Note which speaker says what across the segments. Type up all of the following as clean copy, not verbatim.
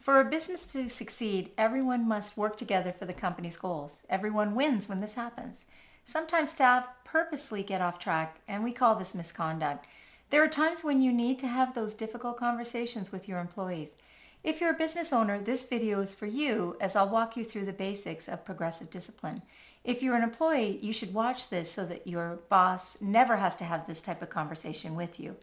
Speaker 1: For a business to succeed, everyone must work together for the company's goals. Everyone wins when this happens. Sometimes staff purposely get off track, and we call this misconduct. There are times when you need to have those difficult conversations with your employees. If you're a business owner, this video is for you, as I'll walk you through the basics of progressive discipline. If you're an employee, you should watch this so that your boss never has to have this type of conversation with you.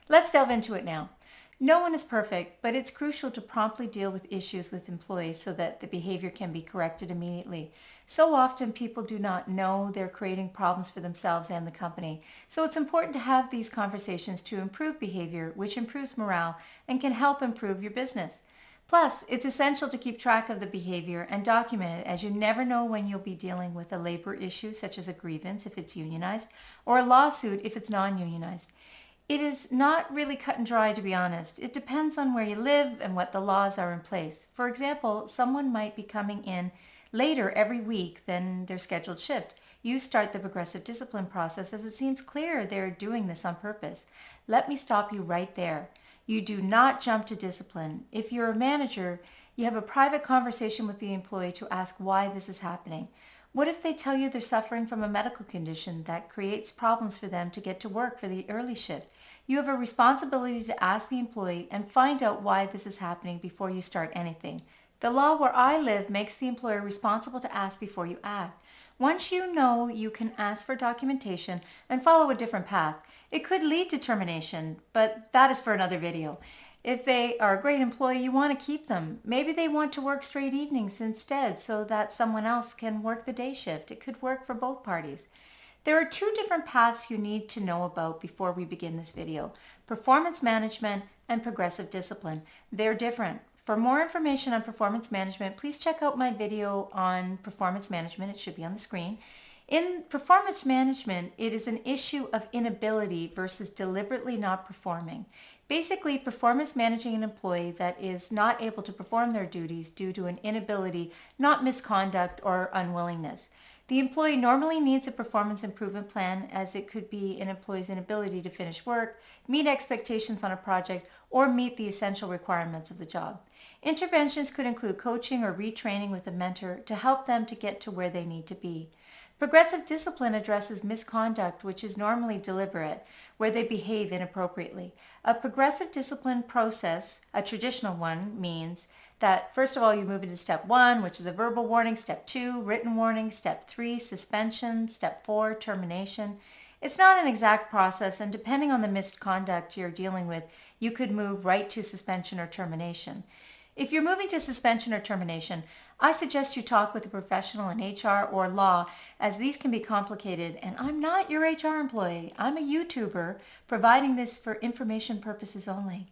Speaker 1: Let's delve into it now. No one is perfect, but it's crucial to promptly deal with issues with employees so that the behavior can be corrected immediately. So often people do not know they're creating problems for themselves and the company. So it's important to have these conversations to improve behavior, which improves morale and can help improve your business. Plus, it's essential to keep track of the behavior and document it, as you never know when you'll be dealing with a labor issue such as a grievance if it's unionized or a lawsuit if it's non-unionized. It is not really cut and dry, to be honest. It depends on where you live and what the laws are in place. For example, someone might be coming in later every week than their scheduled shift. You start the progressive discipline process as it seems clear they're doing this on purpose. Let me stop you right there. You do not jump to discipline. If you're a manager, you have a private conversation with the employee to ask why this is happening. What if they tell you they're suffering from a medical condition that creates problems for them to get to work for the early shift? You have a responsibility to ask the employee and find out why this is happening before you start anything. The law where I live makes the employer responsible to ask before you act. Once you know, you can ask for documentation and follow a different path. It could lead to termination, but that is for another video. If they are a great employee, you want to keep them. Maybe they want to work straight evenings instead so that someone else can work the day shift. It could work for both parties. There are two different paths you need to know about before we begin this video: performance management and progressive discipline. They're different. For more information on performance management, please check out my video on performance management. It should be on the screen. In performance management, it is an issue of inability versus deliberately not performing. Basically, performance managing an employee that is not able to perform their duties due to an inability, not misconduct or unwillingness. The employee normally needs a performance improvement plan, as it could be an employee's inability to finish work, meet expectations on a project, or meet the essential requirements of the job. Interventions could include coaching or retraining with a mentor to help them to get to where they need to be. Progressive discipline addresses misconduct, which is normally deliberate, where they behave inappropriately. A progressive discipline process, a traditional one, means that first of all you move into step 1, which is a verbal warning, step 2, written warning, step 3, suspension, step 4, termination. It's not an exact process, and depending on the misconduct you're dealing with, you could move right to suspension or termination. If you're moving to suspension or termination, I suggest you talk with a professional in HR or law, as these can be complicated, and I'm not your HR employee. I'm a YouTuber providing this for information purposes only.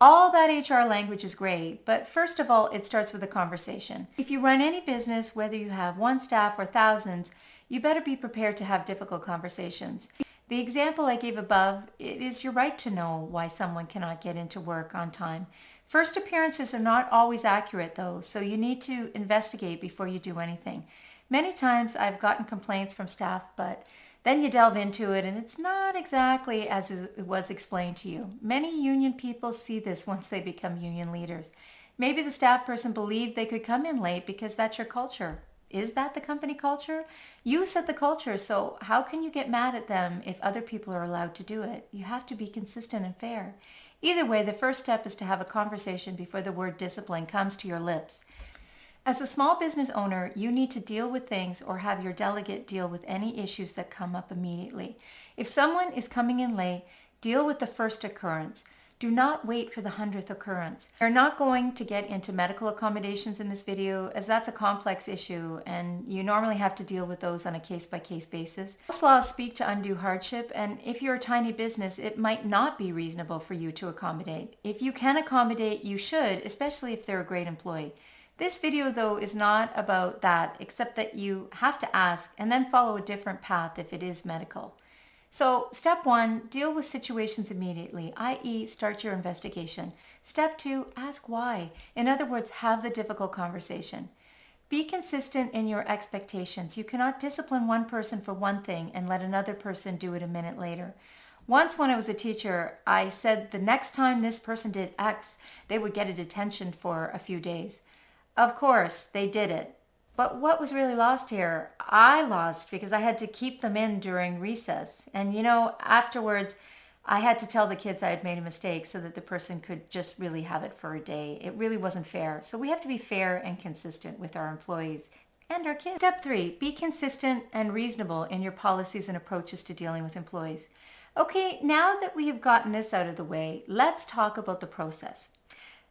Speaker 1: All that HR language is great, but first of all, it starts with a conversation. If you run any business, whether you have one staff or thousands, you better be prepared to have difficult conversations. The example I gave above, it is your right to know why someone cannot get into work on time. First appearances are not always accurate though, so you need to investigate before you do anything. Many times I've gotten complaints from staff, but then you delve into it and it's not exactly as it was explained to you. Many union people see this once they become union leaders. Maybe the staff person believed they could come in late because that's your culture. Is that the company culture? You set the culture, so how can you get mad at them if other people are allowed to do it? You have to be consistent and fair. Either way, the first step is to have a conversation before the word discipline comes to your lips. As a small business owner, you need to deal with things or have your delegate deal with any issues that come up immediately. If someone is coming in late, deal with the first occurrence. Do not wait for the 100th occurrence. We're not going to get into medical accommodations in this video, as that's a complex issue and you normally have to deal with those on a case-by-case basis. Most laws speak to undue hardship, and if you're a tiny business, it might not be reasonable for you to accommodate. If you can accommodate, you should, especially if they're a great employee. This video, though, is not about that, except that you have to ask and then follow a different path if it is medical. So, step 1, deal with situations immediately, i.e. start your investigation. Step 2, ask why. In other words, have the difficult conversation. Be consistent in your expectations. You cannot discipline one person for one thing and let another person do it a minute later. Once when I was a teacher, I said the next time this person did X, they would get a detention for a few days. Of course, they did it. But what was really lost here? I lost because I had to keep them in during recess. And afterwards, I had to tell the kids I had made a mistake so that the person could just really have it for a day. It really wasn't fair. So we have to be fair and consistent with our employees and our kids. Step 3, be consistent and reasonable in your policies and approaches to dealing with employees. Okay, now that we have gotten this out of the way, let's talk about the process.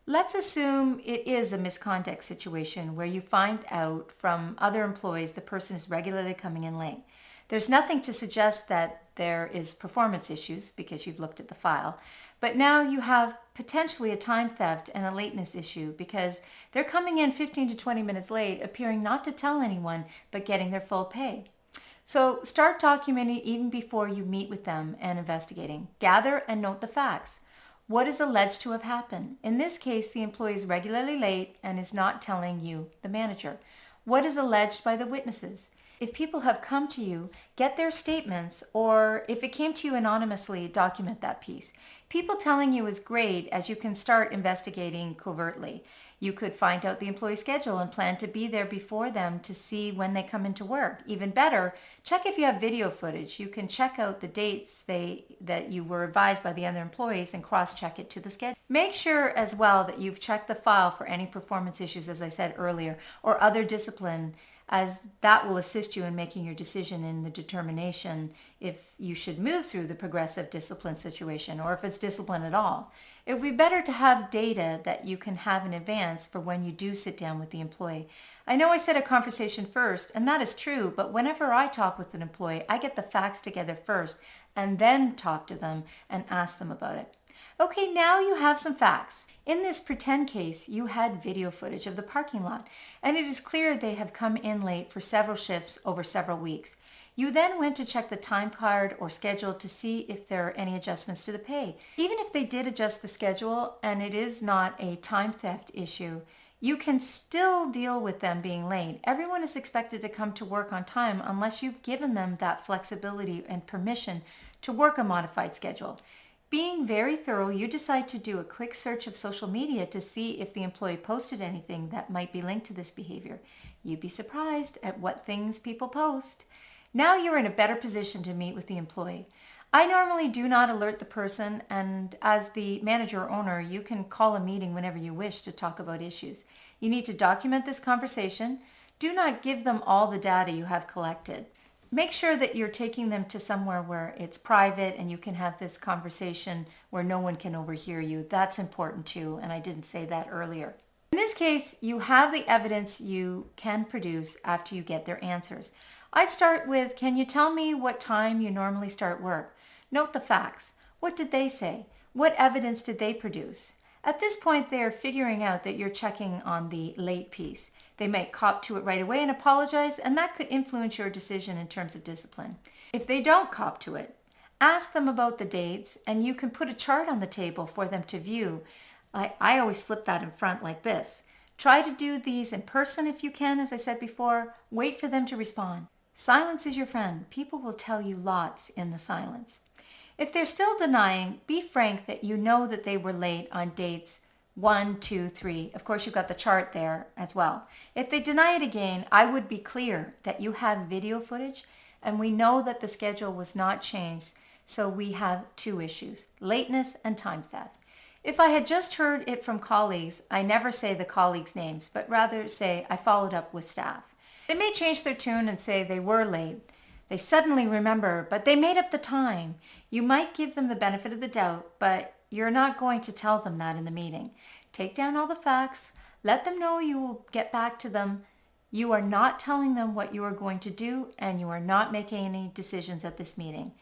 Speaker 1: Let's assume it is a misconduct situation where you find out from other employees the person is regularly coming in late. There's nothing to suggest that there is performance issues because you've looked at the file, but now you have potentially a time theft and a lateness issue because they're coming in 15 to 20 minutes late, appearing not to tell anyone, but getting their full pay. So start documenting even before you meet with them and investigating. Gather and note the facts. What is alleged to have happened? In this case, the employee is regularly late and is not telling you, the manager. What is alleged by the witnesses? If people have come to you, get their statements, or if it came to you anonymously, document that piece. People telling you is great as you can start investigating covertly. You could find out the employee schedule and plan to be there before them to see when they come into work. Even better, check if you have video footage. You can check out the dates that you were advised by the other employees and cross-check it to the schedule. Make sure as well that you've checked the file for any performance issues, as I said earlier, or other discipline, as that will assist you in making your decision in the determination if you should move through the progressive discipline situation or if it's discipline at all. It would be better to have data that you can have in advance for when you do sit down with the employee. I know I said a conversation first, and that is true, but whenever I talk with an employee, I get the facts together first and then talk to them and ask them about it. Okay, now you have some facts. In this pretend case, you had video footage of the parking lot, and it is clear they have come in late for several shifts over several weeks. You then went to check the time card or schedule to see if there are any adjustments to the pay. Even if they did adjust the schedule and it is not a time theft issue, you can still deal with them being late. Everyone is expected to come to work on time unless you've given them that flexibility and permission to work a modified schedule. Being very thorough, you decide to do a quick search of social media to see if the employee posted anything that might be linked to this behavior. You'd be surprised at what things people post. Now you're in a better position to meet with the employee. I normally do not alert the person, and as the manager or owner, you can call a meeting whenever you wish to talk about issues. You need to document this conversation. Do not give them all the data you have collected. Make sure that you're taking them to somewhere where it's private and you can have this conversation where no one can overhear you. That's important too, and I didn't say that earlier. In this case, you have the evidence you can produce after you get their answers. I start with, can you tell me what time you normally start work? Note the facts. What did they say? What evidence did they produce? At this point, they are figuring out that you're checking on the late piece. They might cop to it right away and apologize, and that could influence your decision in terms of discipline. If they don't cop to it, ask them about the dates, and you can put a chart on the table for them to view. I always slip that in front like this. Try to do these in person if you can, as I said before. Wait for them to respond. Silence is your friend. People will tell you lots in the silence. If they're still denying, be frank that you know that they were late on dates 1, 2, 3. Of course, you've got the chart there as well. If they deny it again, I would be clear that you have video footage and we know that the schedule was not changed. So we have two issues, lateness and time theft. If I had just heard it from colleagues, I never say the colleagues' names, but rather say I followed up with staff. They may change their tune and say they were late. They suddenly remember, but they made up the time. You might give them the benefit of the doubt, but you're not going to tell them that in the meeting. Take down all the facts. Let them know you will get back to them. You are not telling them what you are going to do, and you are not making any decisions at this meeting.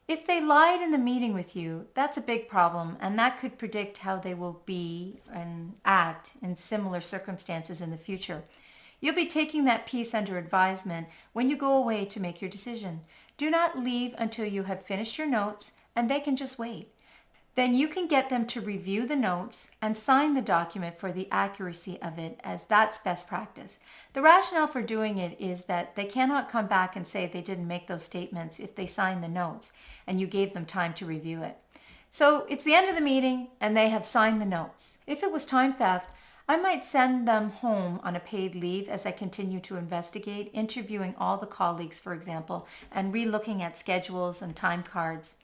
Speaker 1: If they lied in the meeting with you, that's a big problem, and that could predict how they will be and act in similar circumstances in the future. You'll be taking that piece under advisement when you go away to make your decision. Do not leave until you have finished your notes, and they can just wait. Then you can get them to review the notes and sign the document for the accuracy of it, as that's best practice. The rationale for doing it is that they cannot come back and say they didn't make those statements if they signed the notes and you gave them time to review it. So it's the end of the meeting and they have signed the notes. If it was time theft, I might send them home on a paid leave as I continue to investigate, interviewing all the colleagues, for example, and re-looking at schedules and time cards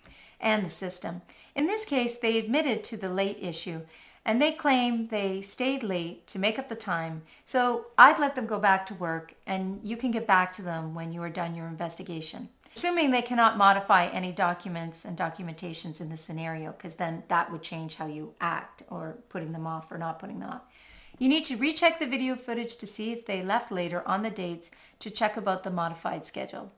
Speaker 1: and the system. In this case, they admitted to the late issue and they claim they stayed late to make up the time. So I'd let them go back to work and you can get back to them when you are done your investigation. Assuming they cannot modify any documents and documentations in this scenario, because then that would change how you act, or putting them off or not putting them off. You need to recheck the video footage to see if they left later on the dates to check about the modified schedule.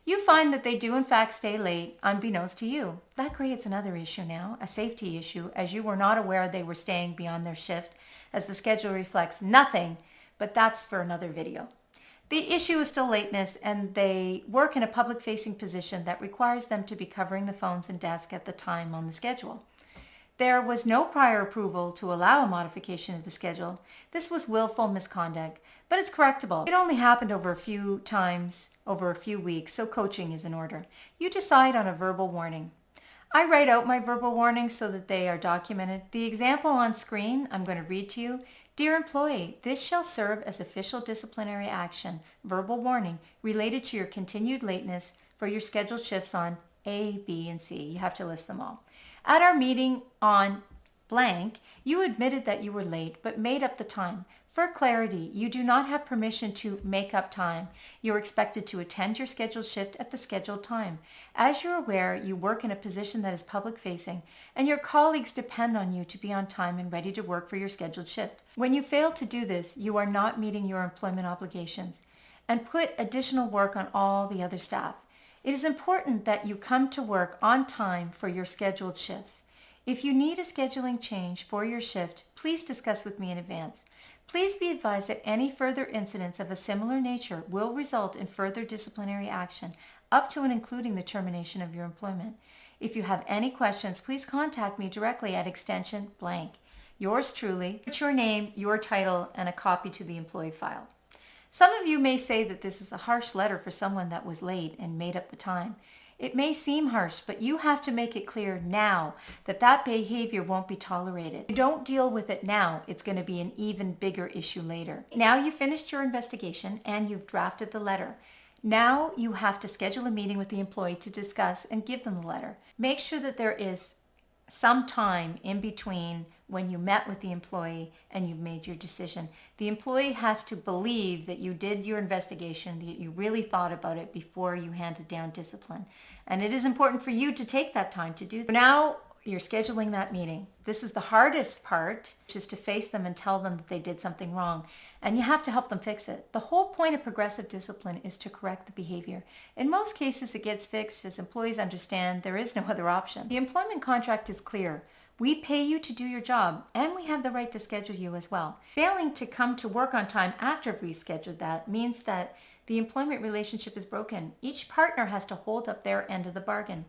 Speaker 1: You find that they do in fact stay late, unbeknownst to you. That creates another issue now, a safety issue, as you were not aware they were staying beyond their shift, as the schedule reflects nothing, but that's for another video. The issue is still lateness, and they work in a public-facing position that requires them to be covering the phones and desk at the time on the schedule. There was no prior approval to allow a modification of the schedule. This was willful misconduct, but it's correctable. It only happened over a few times, over a few weeks, so coaching is in order. You decide on a verbal warning. I write out my verbal warnings so that they are documented. The example on screen I'm going to read to you. Dear employee, this shall serve as official disciplinary action, verbal warning, related to your continued lateness for your scheduled shifts on A, B, and C. You have to list them all. At our meeting on blank, you admitted that you were late, but made up the time. For clarity, you do not have permission to make up time. You are expected to attend your scheduled shift at the scheduled time. As you're aware, you work in a position that is public-facing, and your colleagues depend on you to be on time and ready to work for your scheduled shift. When you fail to do this, you are not meeting your employment obligations, and put additional work on all the other staff. It is important that you come to work on time for your scheduled shifts. If you need a scheduling change for your shift, please discuss with me in advance. Please be advised that any further incidents of a similar nature will result in further disciplinary action, up to and including the termination of your employment. If you have any questions, please contact me directly at extension blank. Yours truly, put your name, your title, and a copy to the employee file. Some of you may say that this is a harsh letter for someone that was late and made up the time. It may seem harsh, but you have to make it clear now that that behavior won't be tolerated. If you don't deal with it now, it's going to be an even bigger issue later. Now you've finished your investigation and you've drafted the letter. Now you have to schedule a meeting with the employee to discuss and give them the letter. Make sure that there is some time in between when you met with the employee and you've made your decision. The employee has to believe that you did your investigation, that you really thought about it before you handed down discipline. And it is important for you to take that time to do that. Now you're scheduling that meeting. This is the hardest part, which is to face them and tell them that they did something wrong. And you have to help them fix it. The whole point of progressive discipline is to correct the behavior. In most cases, it gets fixed as employees understand there is no other option. The employment contract is clear. We pay you to do your job, and we have the right to schedule you as well. Failing to come to work on time after we've scheduled that means that the employment relationship is broken. Each partner has to hold up their end of the bargain.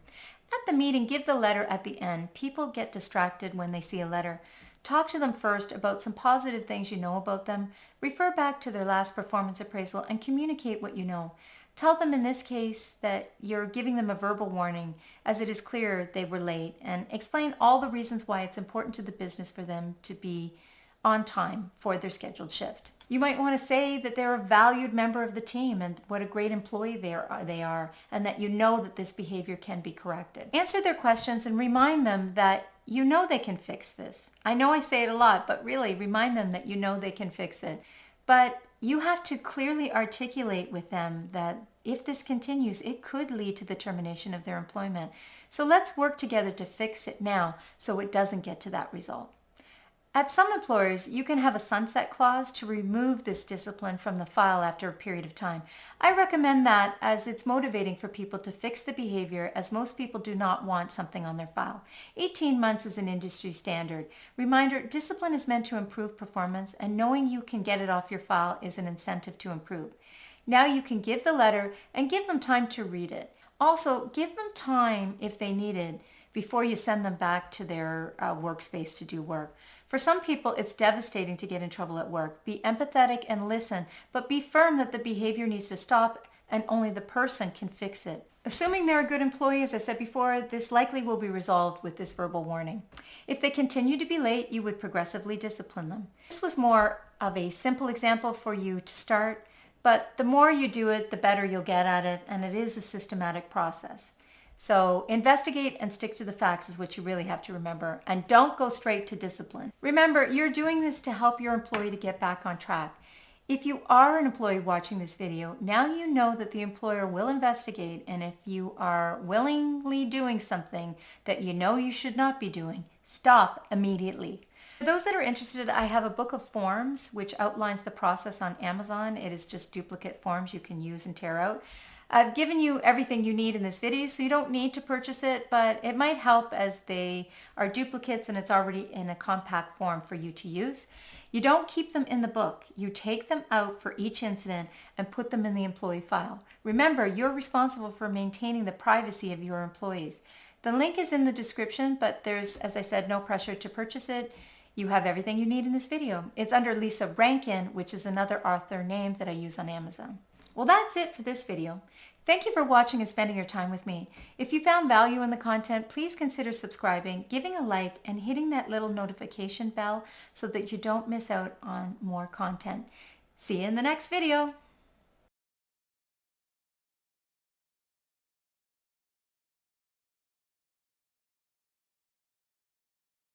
Speaker 1: At the meeting, give the letter at the end. People get distracted when they see a letter. Talk to them first about some positive things you know about them. Refer back to their last performance appraisal and communicate what you know. Tell them in this case that you're giving them a verbal warning, as it is clear they were late, and explain all the reasons why it's important to the business for them to be on time for their scheduled shift. You might want to say that they're a valued member of the team and what a great employee they are, and that you know that this behavior can be corrected. Answer their questions and remind them that you know they can fix this. I know I say it a lot, but really remind them that you know they can fix it. But you have to clearly articulate with them that if this continues, it could lead to the termination of their employment. So let's work together to fix it now so it doesn't get to that result. At some employers, you can have a sunset clause to remove this discipline from the file after a period of time. I recommend that, as it's motivating for people to fix the behavior, as most people do not want something on their file. 18 months is an industry standard. Reminder, discipline is meant to improve performance, and knowing you can get it off your file is an incentive to improve. Now you can give the letter and give them time to read it. Also, give them time, if they need it, before you send them back to their workspace to do work. For some people, it's devastating to get in trouble at work. Be empathetic and listen, but be firm that the behavior needs to stop and only the person can fix it. Assuming they're a good employee, as I said before, this likely will be resolved with this verbal warning. If they continue to be late, you would progressively discipline them. This was more of a simple example for you to start, but the more you do it, the better you'll get at it, and it is a systematic process. So investigate and stick to the facts is what you really have to remember, and don't go straight to discipline. Remember, you're doing this to help your employee to get back on track. If you are an employee watching this video, now you know that the employer will investigate, and if you are willingly doing something that you know you should not be doing, stop immediately. For those that are interested, I have a book of forms which outlines the process on Amazon. It is just duplicate forms you can use and tear out. I've given you everything you need in this video, so you don't need to purchase it, but it might help as they are duplicates and it's already in a compact form for you to use. You don't keep them in the book. You take them out for each incident and put them in the employee file. Remember, you're responsible for maintaining the privacy of your employees. The link is in the description, but there's, as I said, no pressure to purchase it. You have everything you need in this video. It's under Lisa Rankin, which is another author name that I use on Amazon. Well, that's it for this video. Thank you for watching and spending your time with me. If you found value in the content, please consider subscribing, giving a like, and hitting that little notification bell so that you don't miss out on more content. See you in the next video.